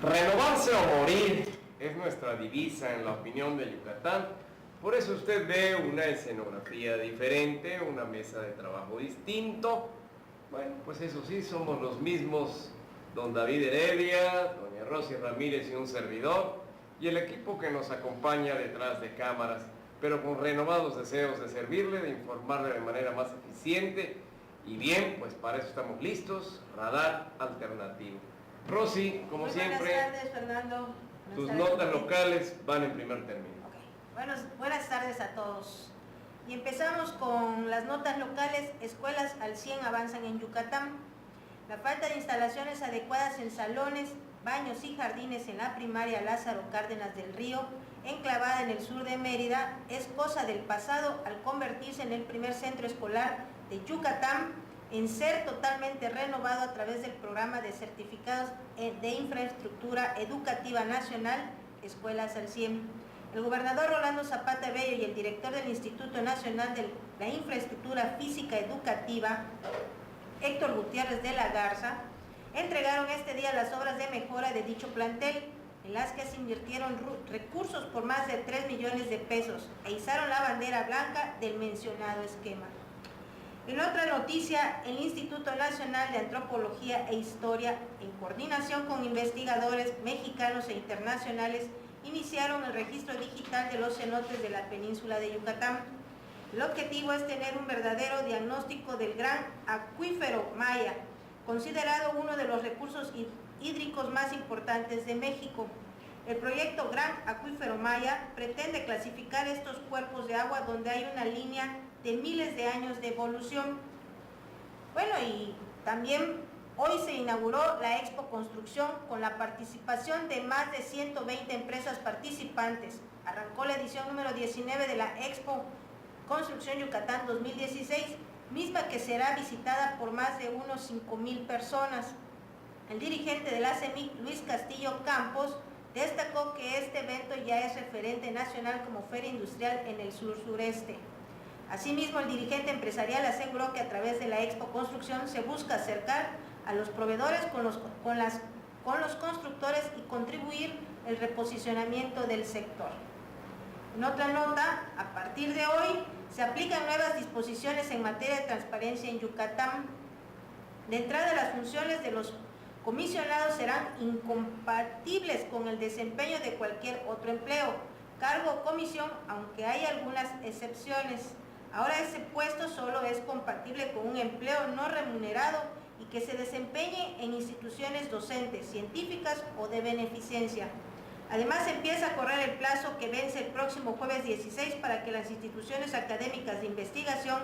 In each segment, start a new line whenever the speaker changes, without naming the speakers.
Renovarse o morir es nuestra divisa en la opinión de Yucatán. Por eso usted ve una escenografía diferente, una mesa de trabajo distinto. Bueno, pues eso sí, somos los mismos, don David Heredia, doña Rosy Ramírez y un servidor, y el equipo que nos acompaña detrás de cámaras, pero con renovados deseos de servirle, de informarle de manera más eficiente. Y bien, pues para eso estamos listos, Radar Alternativo. Rosy, como siempre,
buenas tardes, Fernando.
Tus notas locales van en primer término.
Okay. Buenas tardes a todos. Y empezamos con las notas locales. Escuelas al 100 avanzan en Yucatán. La falta de instalaciones adecuadas en salones, baños y jardines en la primaria Lázaro Cárdenas del Río, enclavada en el sur de Mérida, es cosa del pasado al convertirse en el primer centro escolar de Yucatán en ser totalmente renovado a través del programa de certificados de infraestructura educativa nacional, Escuelas al 100. El gobernador Rolando Zapata Bello y el director del Instituto Nacional de la Infraestructura Física Educativa, Héctor Gutiérrez de la Garza, entregaron este día las obras de mejora de dicho plantel, en las que se invirtieron recursos por más de 3 millones de pesos e izaron la bandera blanca del mencionado esquema. En otra noticia, el Instituto Nacional de Antropología e Historia, en coordinación con investigadores mexicanos e internacionales, iniciaron el registro digital de los cenotes de la península de Yucatán. El objetivo es tener un verdadero diagnóstico del gran acuífero maya, considerado uno de los recursos hídricos más importantes de México. El proyecto Gran Acuífero Maya pretende clasificar estos cuerpos de agua donde hay una línea de miles de años de evolución. Bueno, y también hoy se inauguró la Expo Construcción con la participación de más de 120 empresas participantes. Arrancó la edición número 19 de la Expo Construcción Yucatán 2016, misma que será visitada por más de unos 5,000 personas. El dirigente de la CEMIC, Luis Castillo Campos, destacó que este evento ya es referente nacional como feria industrial en el sur-sureste. Asimismo, el dirigente empresarial aseguró que a través de la Expo Construcción se busca acercar a los proveedores con los constructores y contribuir el reposicionamiento del sector. En otra nota, a partir de hoy se aplican nuevas disposiciones en materia de transparencia en Yucatán. De entrada, las funciones de los comisionados serán incompatibles con el desempeño de cualquier otro empleo, cargo o comisión, aunque hay algunas excepciones. Ahora ese puesto solo es compatible con un empleo no remunerado y que se desempeñe en instituciones docentes, científicas o de beneficencia. Además, empieza a correr el plazo que vence el próximo jueves 16 para que las instituciones académicas de investigación,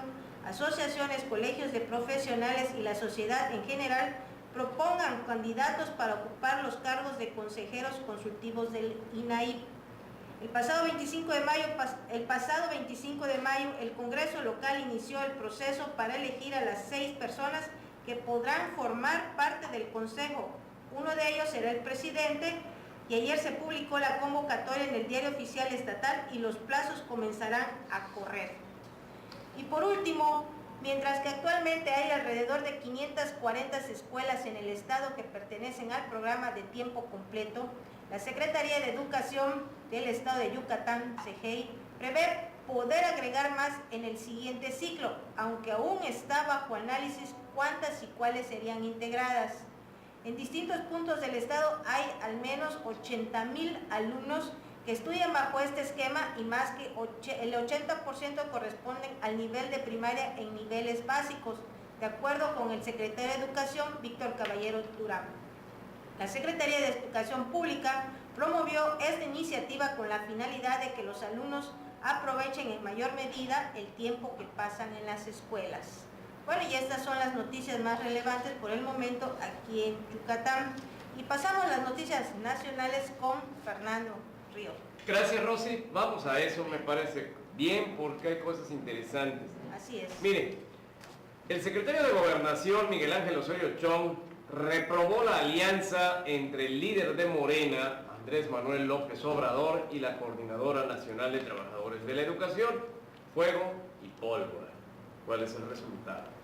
asociaciones, colegios de profesionales y la sociedad en general propongan candidatos para ocupar los cargos de consejeros consultivos del INAIP. El pasado 25 de mayo, el Congreso local inició el proceso para elegir a las 6 personas que podrán formar parte del Consejo. Uno de ellos será el presidente, y ayer se publicó la convocatoria en el Diario Oficial Estatal y los plazos comenzarán a correr. Y por último, mientras que actualmente hay alrededor de 540 escuelas en el estado que pertenecen al programa de tiempo completo, la Secretaría de Educación del Estado de Yucatán, CEGEI, prevé poder agregar más en el siguiente ciclo, aunque aún está bajo análisis cuántas y cuáles serían integradas. En distintos puntos del estado hay al menos 80,000 alumnos que estudian bajo este esquema y más que el 80% corresponden al nivel de primaria en niveles básicos, de acuerdo con el secretario de Educación, Víctor Caballero Durán. La Secretaría de Educación Pública promovió esta iniciativa con la finalidad de que los alumnos aprovechen en mayor medida el tiempo que pasan en las escuelas. Bueno, y estas son las noticias más relevantes por el momento aquí en Yucatán. Y pasamos a las noticias nacionales con Fernando Río.
Gracias, Rosy. Vamos a eso, me parece bien porque hay cosas interesantes.
Así es.
Miren, el secretario de Gobernación, Miguel Ángel Osorio Chong, reprobó la alianza entre el líder de Morena, Andrés Manuel López Obrador, y la Coordinadora Nacional de Trabajadores de la Educación, Fuego y Pólvora. ¿Cuál es el resultado?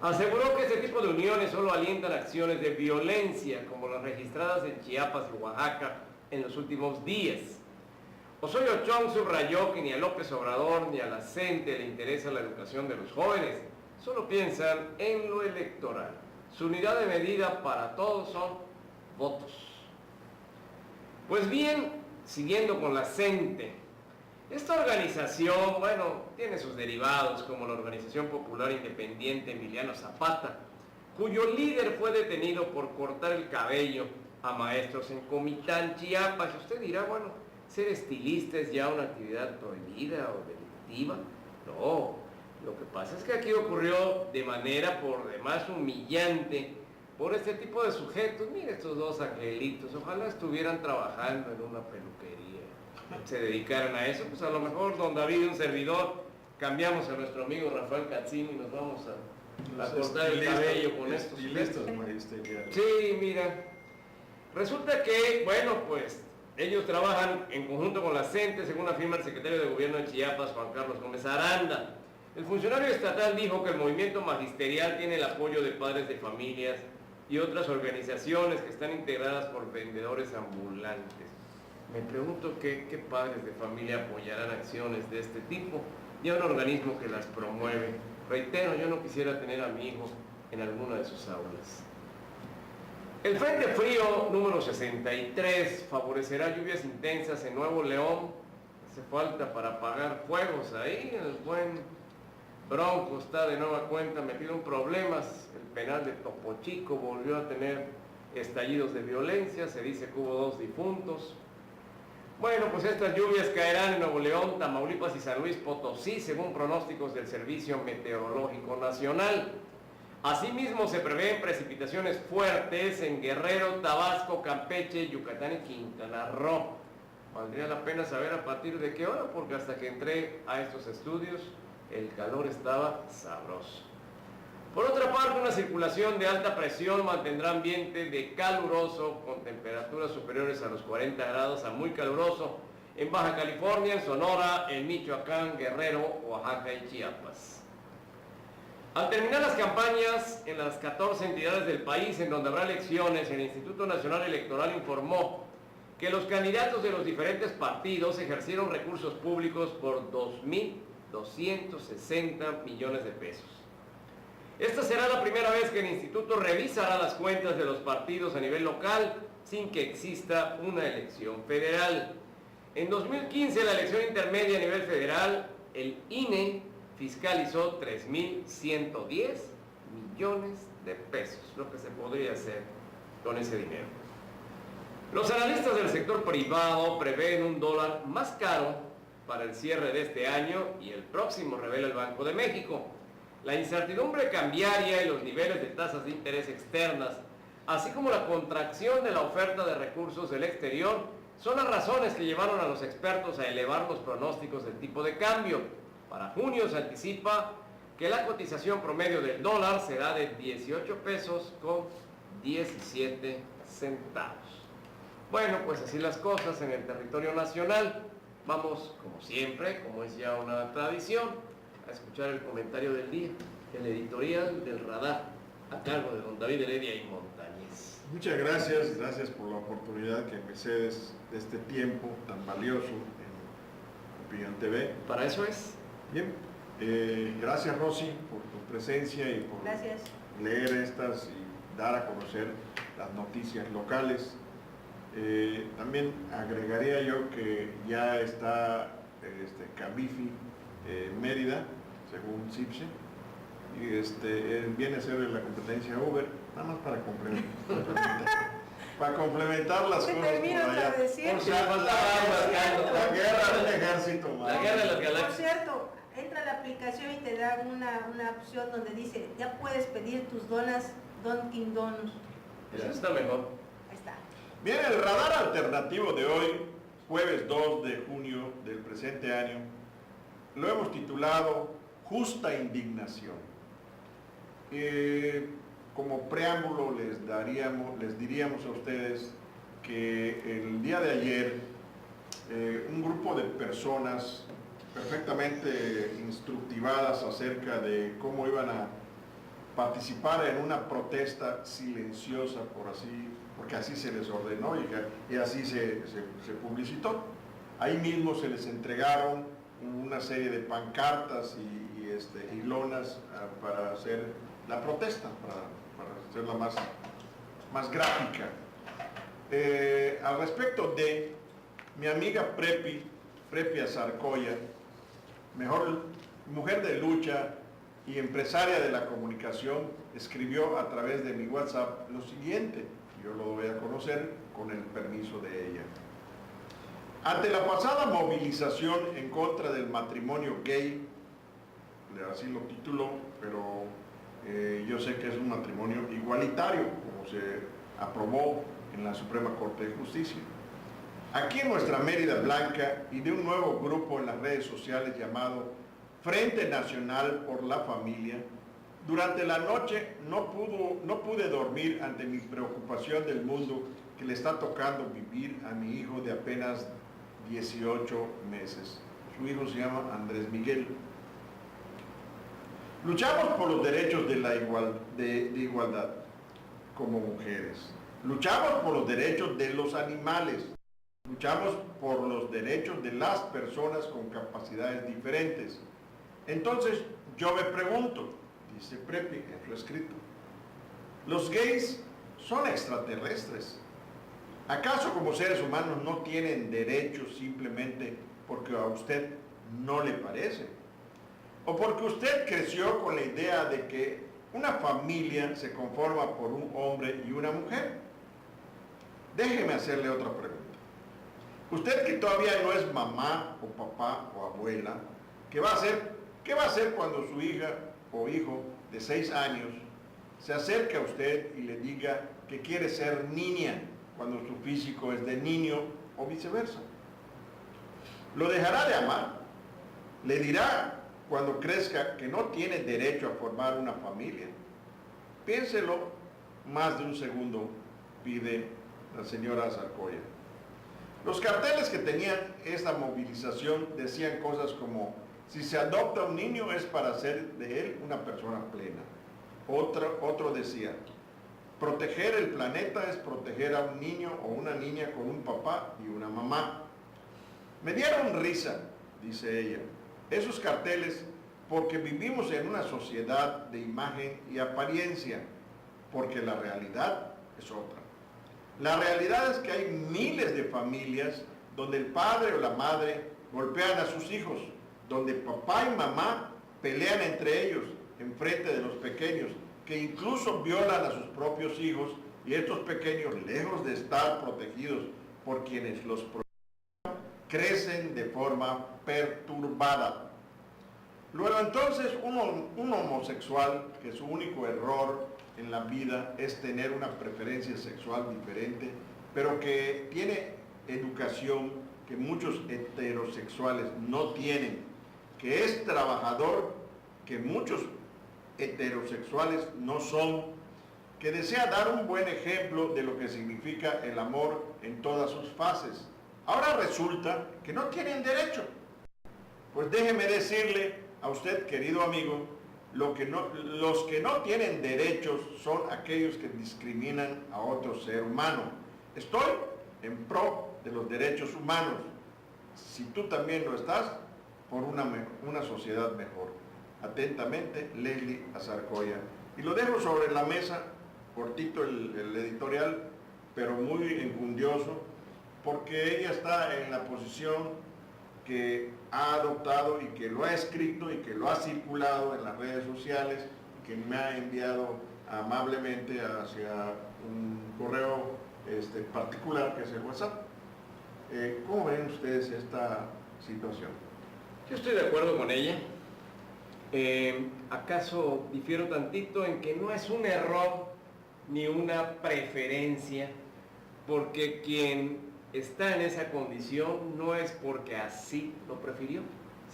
Aseguró que este tipo de uniones solo alientan acciones de violencia, como las registradas en Chiapas y Oaxaca en los últimos días. Osorio Chong subrayó que ni a López Obrador ni a la CENTE le interesa la educación de los jóvenes, solo piensan en lo electoral. Su unidad de medida para todos son votos. Pues bien, siguiendo con la CENTE, esta organización, bueno, tiene sus derivados como la Organización Popular Independiente Emiliano Zapata, cuyo líder fue detenido por cortar el cabello a maestros en Comitán, Chiapas. Y usted dirá, bueno, ¿ser estilista es ya una actividad prohibida o delictiva? No, lo que pasa es que aquí ocurrió de manera por demás humillante por este tipo de sujetos. Mire estos dos angelitos, ojalá estuvieran trabajando en una peluquería, se dedicaran a eso. Pues a lo mejor don David y un servidor cambiamos a nuestro amigo Rafael Catzini y nos vamos a cortar el cabello con estos sujetos. Sí, mira, resulta que, bueno, pues ellos trabajan en conjunto con la CENTE, según afirma el secretario de Gobierno de Chiapas, Juan Carlos Gómez Aranda. El funcionario estatal dijo que el movimiento magisterial tiene el apoyo de padres de familias y otras organizaciones que están integradas por vendedores ambulantes. Me pregunto qué padres de familia apoyarán acciones de este tipo y a un organismo que las promueve. Reitero, yo no quisiera tener a mi hijo en alguna de sus aulas. El Frente Frío número 63 favorecerá lluvias intensas en Nuevo León. Hace falta para apagar fuegos ahí. El buen Bronco está de nueva cuenta metido en problemas. El penal de Topo Chico volvió a tener estallidos de violencia. Se dice que hubo 2 difuntos. Bueno, pues estas lluvias caerán en Nuevo León, Tamaulipas y San Luis Potosí, según pronósticos del Servicio Meteorológico Nacional. Asimismo, se prevén precipitaciones fuertes en Guerrero, Tabasco, Campeche, Yucatán y Quintana Roo. Valdría la pena saber a partir de qué hora, porque hasta que entré a estos estudios, el calor estaba sabroso. Por otra parte, una circulación de alta presión mantendrá ambiente de caluroso con temperaturas superiores a los 40 grados a muy caluroso en Baja California, en Sonora, en Michoacán, Guerrero, Oaxaca y Chiapas. Al terminar las campañas en las 14 entidades del país en donde habrá elecciones, el Instituto Nacional Electoral informó que los candidatos de los diferentes partidos ejercieron recursos públicos por 2.260 millones de pesos. Esta será la primera vez que el instituto revisará las cuentas de los partidos a nivel local sin que exista una elección federal. En 2015, la elección intermedia a nivel federal, el INE fiscalizó 3.110 millones de pesos, lo que se podría hacer con ese dinero. Los analistas del sector privado prevén un dólar más caro para el cierre de este año y el próximo, revela el Banco de México. La incertidumbre cambiaria y los niveles de tasas de interés externas, así como la contracción de la oferta de recursos del exterior, son las razones que llevaron a los expertos a elevar los pronósticos del tipo de cambio. Para junio se anticipa que la cotización promedio del dólar será de 18 pesos con 17 centavos. Bueno, pues así las cosas en el territorio nacional. Vamos, como siempre, como es ya una tradición, a escuchar el comentario del día, el editorial del Radar, a cargo de don David Heredia y Montañez.
Muchas gracias, gracias por la oportunidad que me cedes de este tiempo tan valioso en Opinión TV.
Para eso es.
Bien, gracias Rosy por tu presencia y por leer estas y dar a conocer las noticias locales. También agregaría yo que ya está Cabifi Mérida, según CIPSE, y viene a ser la competencia Uber, nada más para complementar las cosas por allá. La guerra del ejército.
La guerra de las galaxias.
Por cierto, entra a la aplicación y te da una opción donde dice, ya puedes pedir tus donas Dunkin' Donuts.
Eso está mejor.
Ahí está.
Bien, el radar alternativo de hoy, jueves 2 de junio del presente año, lo hemos titulado Justa Indignación. Como preámbulo les diríamos a ustedes que el día de ayer un grupo de personas perfectamente instructivadas acerca de cómo iban a participar en una protesta silenciosa, porque así se les ordenó y así se publicitó. Ahí mismo se les entregaron una serie de pancartas y lonas para hacer la protesta, para hacerla más gráfica. Al respecto de mi amiga Prepi Azarcoya, mujer de lucha y empresaria de la comunicación, escribió a través de mi WhatsApp lo siguiente, yo lo voy a conocer con el permiso de ella. Ante la pasada movilización en contra del matrimonio gay, así lo tituló, pero yo sé que es un matrimonio igualitario, como se aprobó en la Suprema Corte de Justicia. Aquí en nuestra Mérida Blanca y de un nuevo grupo en las redes sociales llamado Frente Nacional por la Familia, durante la noche no pude dormir ante mi preocupación del mundo que le está tocando vivir a mi hijo de apenas 18 meses. Su hijo se llama Andrés Miguel. Luchamos por los derechos de igualdad como mujeres. Luchamos por los derechos de los animales. Luchamos por los derechos de las personas con capacidades diferentes. Entonces, yo me pregunto, dice Prepi en su escrito, ¿los gays son extraterrestres? ¿Acaso como seres humanos no tienen derechos simplemente porque a usted no le parece? ¿O porque usted creció con la idea de que una familia se conforma por un hombre y una mujer? Déjeme hacerle otra pregunta. Usted que todavía no es mamá o papá o abuela, ¿qué va a hacer cuando su hija o hijo de 6 años se acerque a usted y le diga que quiere ser niña cuando su físico es de niño o viceversa? ¿Lo dejará de amar? ¿Le dirá cuando crezca que no tiene derecho a formar una familia? Piénselo más de un segundo, pide la señora Azarcoya. Los carteles que tenían esta movilización decían cosas como: si se adopta un niño es para hacer de él una persona plena. Otro decía: proteger el planeta es proteger a un niño o una niña con un papá y una mamá. Me dieron risa, dice ella, esos carteles, porque vivimos en una sociedad de imagen y apariencia, porque la realidad es otra. La realidad es que hay miles de familias donde el padre o la madre golpean a sus hijos, donde papá y mamá pelean entre ellos en frente de los pequeños, que incluso violan a sus propios hijos, y estos pequeños, lejos de estar protegidos por quienes los protegen, crecen de forma perturbada. Luego entonces un homosexual, que su único error en la vida es tener una preferencia sexual diferente, pero que tiene educación que muchos heterosexuales no tienen, que es trabajador, que muchos heterosexuales no son, que desea dar un buen ejemplo de lo que significa el amor en todas sus fases. Ahora resulta que no tienen derecho. Pues déjeme decirle a usted, querido amigo, los que no tienen derechos son aquellos que discriminan a otro ser humano. Estoy en pro de los derechos humanos. Si tú también lo estás, por una sociedad mejor. Atentamente, Leslie Azarcoya. Y lo dejo sobre la mesa, cortito el editorial, pero muy enjundioso, porque ella está en la posición que ha adoptado y que lo ha escrito y que lo ha circulado en las redes sociales y que me ha enviado amablemente hacia un correo particular que es el WhatsApp. ¿Cómo ven ustedes esta situación?
Yo estoy de acuerdo con ella. ¿Acaso difiero tantito en que no es un error ni una preferencia? Porque quien está en esa condición no es porque así lo prefirió,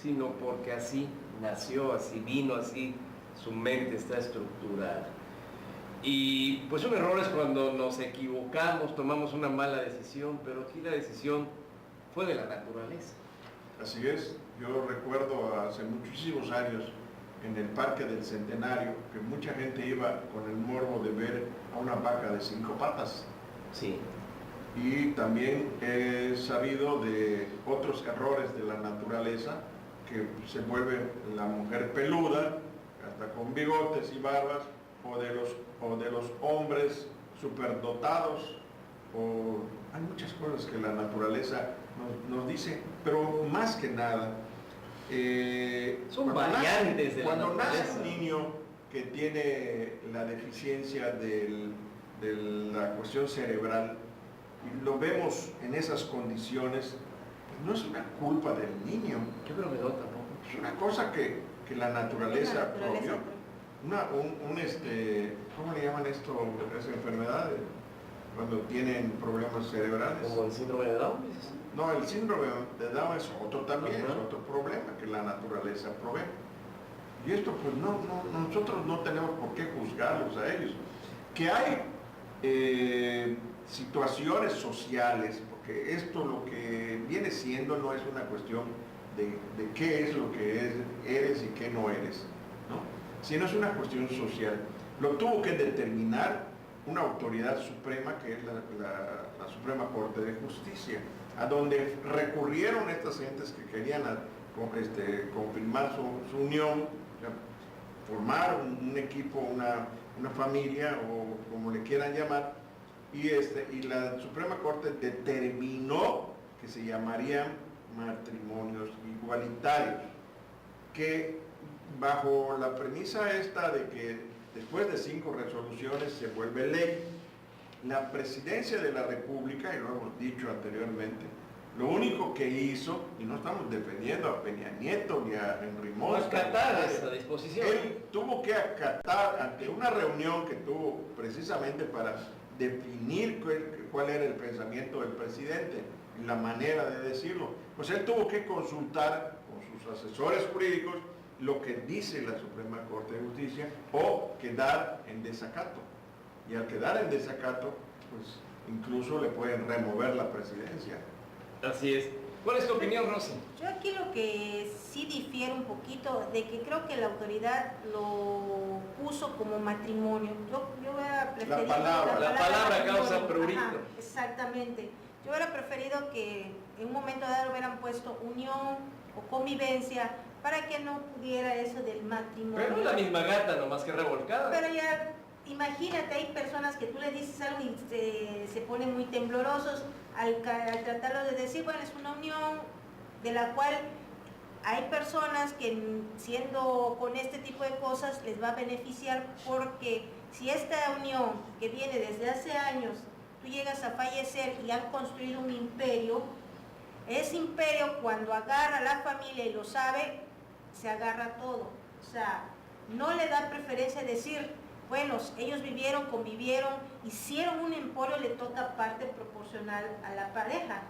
sino porque así nació, así vino, así su mente está estructurada. Y pues un error es cuando nos equivocamos, tomamos una mala decisión, pero aquí la decisión fue de la naturaleza.
Así es. Yo recuerdo hace muchísimos años en el Parque del Centenario, que mucha gente iba con el morbo de ver a una vaca de 5 patas.
Sí.
Y también he sabido de otros errores de la naturaleza, que se vuelve la mujer peluda, hasta con bigotes y barbas, o de los hombres superdotados, o hay muchas cosas que la naturaleza nos dice, pero más que nada,
son variantes de la naturaleza.
Cuando nace un niño que tiene la deficiencia de la cuestión cerebral, y lo vemos en esas condiciones, pues no es una culpa del niño.
Yo creo que no, tampoco.
Es una cosa que la naturaleza propió. ¿Cómo le llaman esto? Esa enfermedad, cuando tienen problemas cerebrales.
¿Como el síndrome de Down?
No, el síndrome de Down es otro también, es otro problema que la naturaleza provee. Y esto pues nosotros no tenemos por qué juzgarlos a ellos. Que hay situaciones sociales, porque esto lo que viene siendo no es una cuestión de qué es lo que eres y qué no eres, ¿no? Sino es una cuestión social. Lo tuvo que determinar una autoridad suprema, que es la Suprema Corte de Justicia, a donde recurrieron estas gentes que querían confirmar su unión, o sea, formar un equipo, una familia, o como le quieran llamar, y la Suprema Corte determinó que se llamarían matrimonios igualitarios, que bajo la premisa esta de que después de 5 resoluciones se vuelve ley, la Presidencia de la República, y lo hemos dicho anteriormente, lo único que hizo, y no estamos defendiendo a Peña Nieto ni a Henry Mosca,
acatar esa disposición.
Él tuvo que acatar ante una reunión que tuvo precisamente para definir cuál era el pensamiento del presidente, la manera de decirlo. Pues él tuvo que consultar con sus asesores jurídicos lo que dice la Suprema Corte de Justicia o quedar en desacato. Y al quedar en desacato, pues incluso le pueden remover la presidencia.
Así es. ¿Cuál es tu opinión, Rosy?
Yo aquí lo que sí difiero un poquito, de que creo que la autoridad lo puso como matrimonio. Yo hubiera preferido...
La
palabra causa prurito.
Ajá, exactamente. Yo hubiera preferido que en un momento dado hubieran puesto unión o convivencia, para que no pudiera eso del matrimonio.
Pero es la misma gata, nomás que revolcada.
Pero ya, imagínate, hay personas que tú le dices algo y se ponen muy temblorosos al tratarlo de decir, bueno, es una unión de la cual hay personas que siendo con este tipo de cosas les va a beneficiar, porque si esta unión que viene desde hace años, tú llegas a fallecer y han construido un imperio, ese imperio cuando agarra a la familia y lo sabe, se agarra todo. O sea, no le da preferencia a decir, bueno, ellos vivieron, convivieron, hicieron un emporio, le toca parte proporcional a la pareja.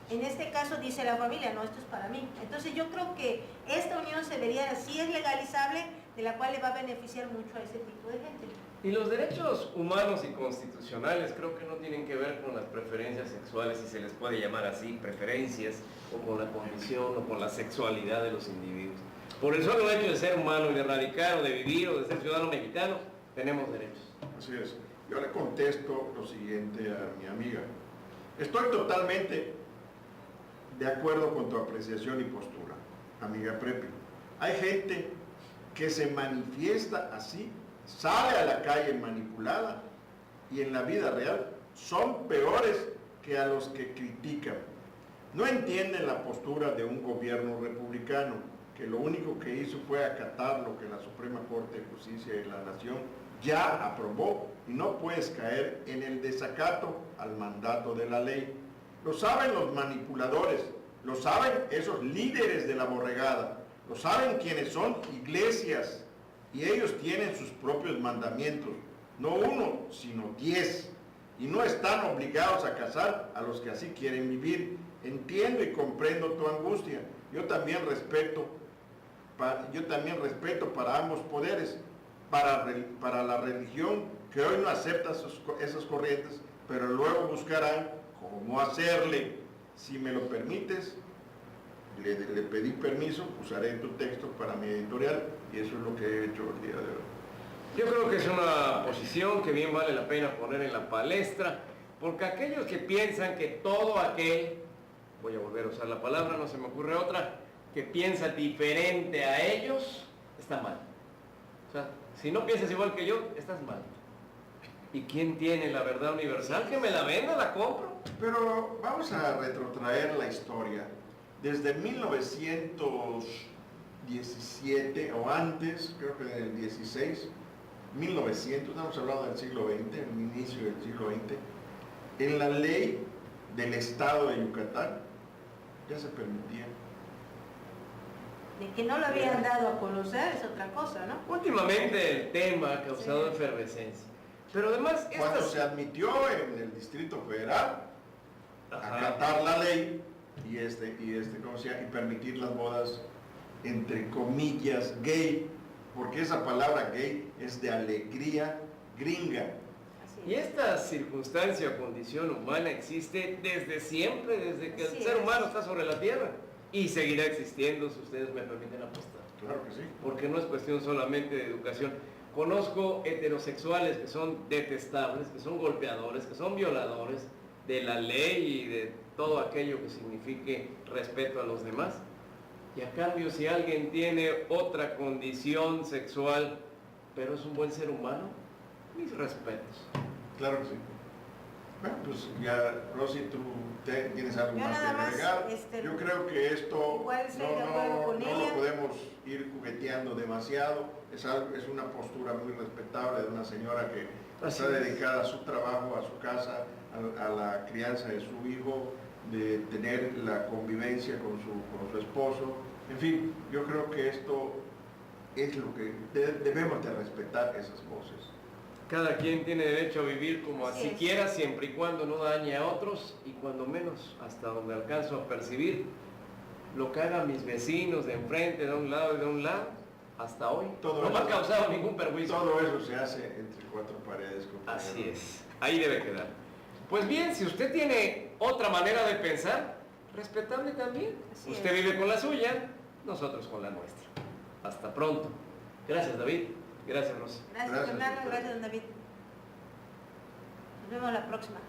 En este caso dice la familia, no, esto es para mí. Entonces yo creo que esta unión se vería, sí es legalizable, de la cual le va a beneficiar mucho a ese tipo de gente.
Y los derechos humanos y constitucionales creo que no tienen que ver con las preferencias sexuales, si se les puede llamar así, preferencias, o con la condición o con la sexualidad de los individuos. Por el solo hecho de ser humano y de radicar o de vivir o de ser ciudadano mexicano, tenemos derechos.
Así es. Yo le contesto lo siguiente a mi amiga. Estoy totalmente de acuerdo con tu apreciación y postura, amiga Prepi. Hay gente que se manifiesta así, sale a la calle manipulada y en la vida real son peores que a los que critican. No entienden la postura de un gobierno republicano que lo único que hizo fue acatar lo que la Suprema Corte de Justicia de la Nación ya aprobó, y no puedes caer en el desacato al mandato de la ley. Lo saben los manipuladores, lo saben esos líderes de la borregada, lo saben quienes son iglesias, y ellos tienen sus propios mandamientos, no 1, sino 10, y no están obligados a casar a los que así quieren vivir. Entiendo y comprendo tu angustia. Yo también respeto para ambos poderes, para la religión que hoy no acepta esas corrientes, pero luego buscarán cómo hacerle. Si me lo permites, le pedí permiso, usaré tu texto para mi editorial y eso es lo que he hecho el día de hoy.
Yo creo que es una posición que bien vale la pena poner en la palestra, porque aquellos que piensan que todo aquel, voy a volver a usar la palabra, no se me ocurre otra, que piensa diferente a ellos, está mal. O sea, si no piensas igual que yo, estás mal. ¿Y quién tiene la verdad universal? Que me la venda, la compro.
Pero vamos a retrotraer la historia. Desde 1917 o antes, creo que del 16, 1900, estamos hablando del siglo XX, el inicio del siglo XX, en la ley del Estado de Yucatán ya se permitía.
De que no lo habían dado a conocer es otra cosa, ¿no?
Últimamente el tema ha causado efervescencia. Pero además...
Cuando se admitió en el Distrito Federal acatar la ley y ¿cómo se llama? Y permitir las bodas entre comillas gay, porque esa palabra gay es de alegría gringa.
Y esta circunstancia o condición humana existe desde siempre, desde que el ser humano está sobre la tierra. Y seguirá existiendo, si ustedes me permiten apostar.
Claro que sí.
Porque no es cuestión solamente de educación. Conozco heterosexuales que son detestables, que son golpeadores, que son violadores de la ley y de todo aquello que signifique respeto a los demás. Y a cambio, si alguien tiene otra condición sexual, pero es un buen ser humano, mis respetos.
Claro que sí. Bueno, pues ya, Rosy, tú tienes algo más que agregar. Yo creo que esto no lo podemos ir jugueteando demasiado. Es una postura muy respetable de una señora que está dedicada a su trabajo, a su casa, a la crianza de su hijo, de tener la convivencia con su esposo. En fin, yo creo que esto es lo que debemos de respetar, esas voces.
Cada quien tiene derecho a vivir como así quiera, siempre y cuando no dañe a otros y cuando menos, hasta donde alcanzo a percibir, lo que hagan mis vecinos de enfrente, de un lado y de un lado, hasta hoy, no me ha causado ningún perjuicio.
Todo eso se hace entre cuatro paredes.
Así es, ahí debe quedar. Pues bien, si usted tiene otra manera de pensar, respetable también. Usted vive con la suya, nosotros con la nuestra. Hasta pronto. Gracias, David. Gracias, Rosa.
Gracias, Fernando. Gracias, don David. Nos vemos la próxima.